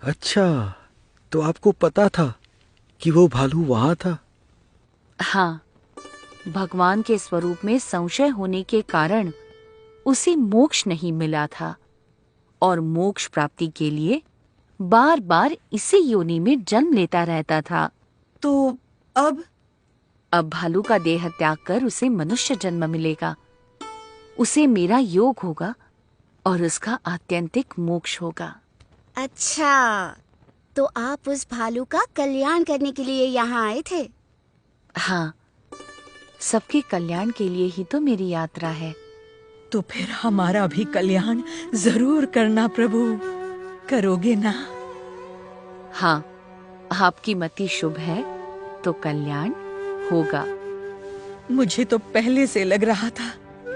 अच्छा, तो आपको पता था कि वो भालू वहां था? हाँ, भगवान के स्वरूप में संशय होने के कारण उसे मोक्ष नहीं मिला था और मोक्ष प्राप्ति के लिए बार बार इसी योनि में जन्म लेता रहता था। तो अब भालू का देह त्याग कर उसे मनुष्य जन्म मिलेगा। उसे मेरा योग होगा और उसका आत्यंतिक मोक्ष होगा। अच्छा, तो आप उस भालू का कल्याण करने के लिए यहाँ आए थे? हाँ, सबके कल्याण के लिए ही तो मेरी यात्रा है। तो फिर हमारा भी कल्याण जरूर करना प्रभु, करोगे ना? हाँ, आपकी मति शुभ है तो कल्याण होगा। मुझे तो पहले से लग रहा था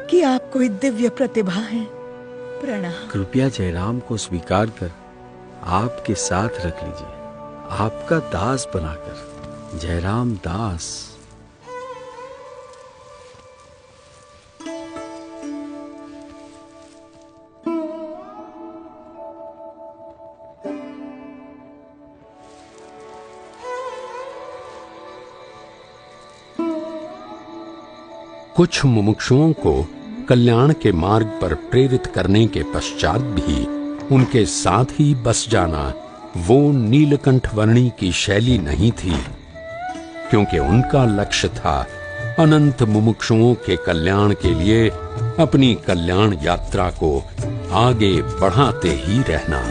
कि आप कोई दिव्य प्रतिभा हैं। प्रणाम। कृपया जयराम को स्वीकार कर आपके साथ रख लीजिए, आपका दास बनाकर। जयराम दास। कुछ मुमुक्षुओं को कल्याण के मार्ग पर प्रेरित करने के पश्चात भी उनके साथ ही बस जाना वो नीलकंठ वर्णी की शैली नहीं थी, क्योंकि उनका लक्ष्य था अनंत मुमुक्षुओं के कल्याण के लिए अपनी कल्याण यात्रा को आगे बढ़ाते ही रहना।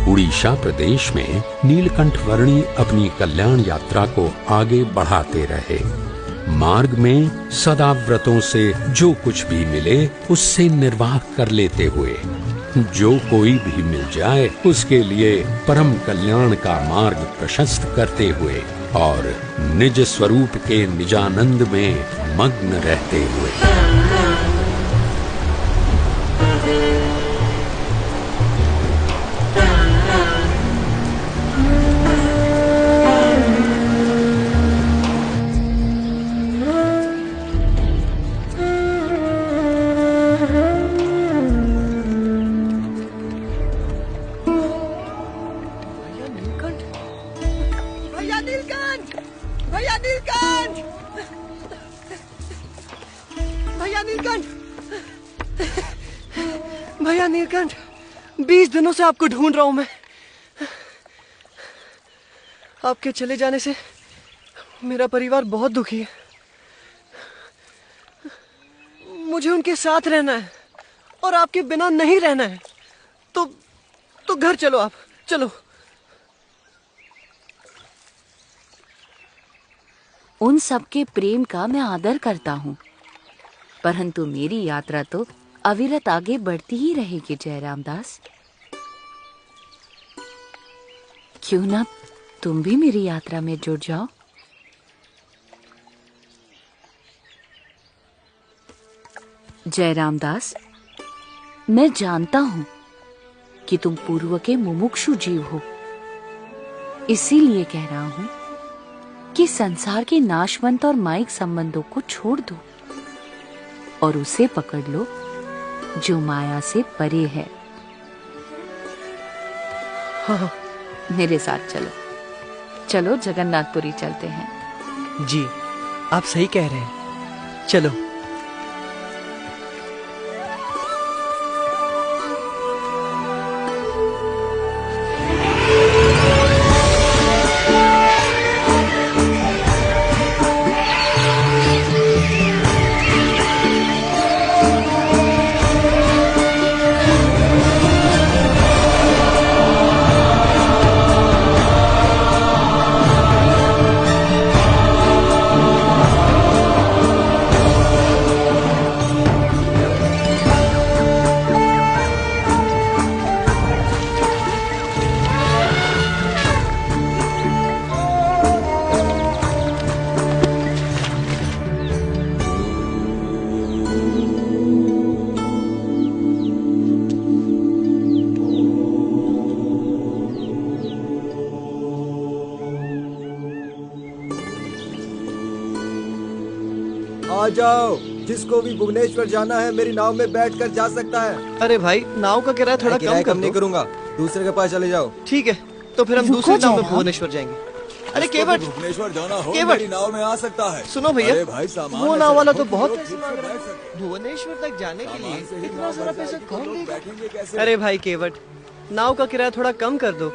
उड़ीसा प्रदेश में नीलकंठ वर्णी अपनी कल्याण यात्रा को आगे बढ़ाते रहे। मार्ग में सदा व्रतों से जो कुछ भी मिले उससे निर्वाह कर लेते हुए, जो कोई भी मिल जाए उसके लिए परम कल्याण का मार्ग प्रशस्त करते हुए और निज स्वरूप के निजानंद में मग्न रहते हुए। भैया नीलकंठ, 20 दिनों से आपको ढूंढ रहा हूं मैं। आपके चले जाने से मेरा परिवार बहुत दुखी है। मुझे उनके साथ रहना है और आपके बिना नहीं रहना है। तो घर चलो, आप चलो। उन सबके प्रेम का मैं आदर करता हूँ, परंतु मेरी यात्रा तो अविरत आगे बढ़ती ही रहेगी जयराम दास। क्यों ना तुम भी मेरी यात्रा में जुड़ जाओ। जयराम दास, मैं जानता हूं कि तुम पूर्व के मुमुक्षु जीव हो, इसीलिए कह रहा हूं कि संसार के नाशवंत और माइक संबंधों को छोड़ दो और उसे पकड़ लो जो माया से परे है। हाँ, मेरे साथ चलो, चलो जगन्नाथपुरी चलते हैं। जी, आप सही कह रहे हैं, चलो। आ जाओ, जिसको भी भुवनेश्वर जाना है मेरी नाव में बैठकर जा सकता है। अरे भाई, नाव का किराया थोड़ा कम नहीं करूंगा, दूसरे के पास चले जाओ। ठीक है, तो फिर हम दूसरी नाव में भुवनेश्वर जाएंगे। अरे केवट, भुवनेश्वर जाना हो केवट, मेरी नाव में आ सकता है। सुनो भैया, अरे भाई, सामान वो नाव वाला तो बहुत रखो, पैसे मांग रहा है। भुवनेश्वर तक जाने के लिए से ही इतना नाव सारा में पैसा जाएगी, कौन लोग देगा? बैठेंगे कैसे? अरे भाई केवट, नाव का किराया थोड़ा कम कर दो।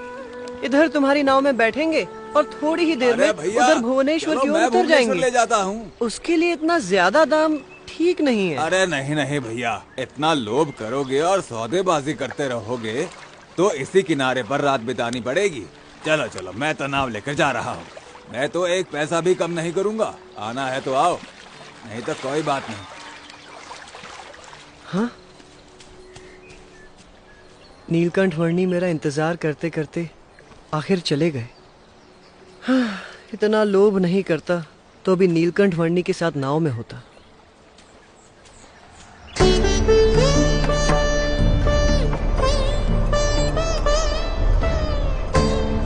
इधर तुम्हारी नाव में बैठेंगे और थोड़ी ही देर में उधर भुवनेश्वर की ओर उतर जाएंगे। ले जाता हूँ। उसके लिए इतना ज्यादा दाम ठीक नहीं है। अरे नहीं नहीं भैया, इतना लोभ करोगे और सौदेबाजी करते रहोगे तो इसी किनारे पर रात बितानी पड़ेगी। चलो चलो, मैं तो नाव लेकर जा रहा हूँ। मैं तो एक पैसा भी कम नहीं करूँगा। आना है तो आओ, नहीं तो कोई बात नहीं। हाँ, नीलकंठ वर्णी मेरा इंतजार करते करते आखिर चले गए। हाँ, इतना लोभ नहीं करता तो भी नीलकंठ वर्णी के साथ नाव में होता।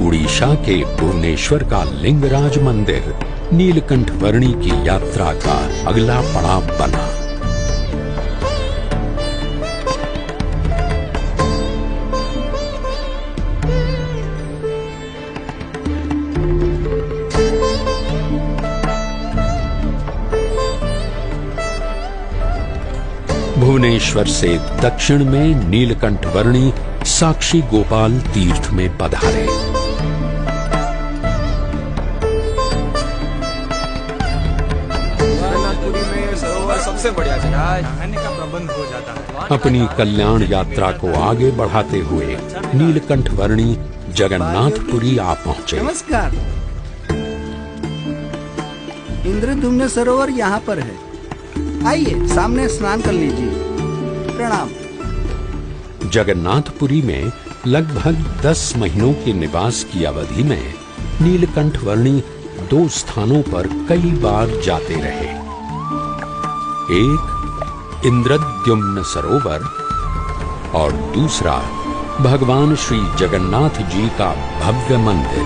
उड़ीसा के भुवनेश्वर का लिंगराज मंदिर नीलकंठ वर्णी की यात्रा का अगला पड़ाव बना। भुवनेश्वर से दक्षिण में नीलकंठ वर्णी साक्षी गोपाल तीर्थ में पधारे। सबसे बढ़िया नहाने का प्रबंध हो जाता है। अपनी कल्याण यात्रा को आगे बढ़ाते हुए नीलकंठ वर्णी जगन्नाथपुरी आ पहुंचे। नमस्कार। इंद्रद्युम्न सरोवर यहाँ पर है, आइए सामने स्नान कर लीजिए। प्रणाम। जगन्नाथपुरी में लगभग 10 महीनों के निवास की अवधि में नीलकंठ वर्णी 2 स्थानों पर कई बार जाते रहे। एक इंद्रद्युम्न सरोवर और दूसरा भगवान श्री जगन्नाथ जी का भव्य मंदिर।